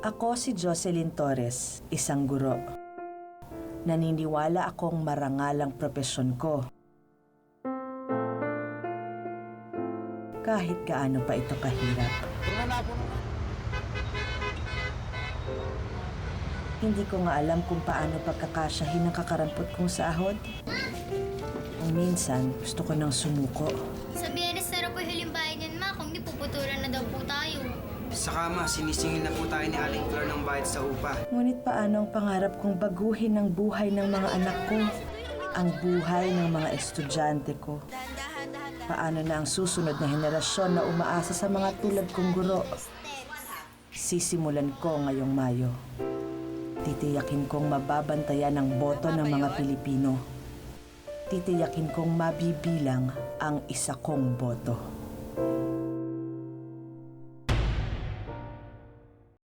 Ako si Jocelyn Torres, isang guro. Naniniwala akong marangal ang propesyon ko. Kahit gaano pa ito kahirap. Hindi ko nga alam kung paano pagkakasyahin ang kakarampot kong sahod. Kung minsan, gusto ko nang sumuko. Sa Biyernes na raw po huling bayad yan, ma. Kung di puputulan na daw po tayo. Saka ma, sinisingil na po tayo ni Aling Flor ng bayad sa upa. Ngunit paano ang pangarap kong baguhin ang buhay ng mga anak ko? Ang buhay ng mga estudyante ko? Paano na ang susunod na henerasyon na umaasa sa mga tulad kong guro? Sisimulan ko ngayong Mayo. Titiyakin kong mababantayan ang boto ng mga Pilipino. Titiyakin kong mabibilang ang isa kong boto.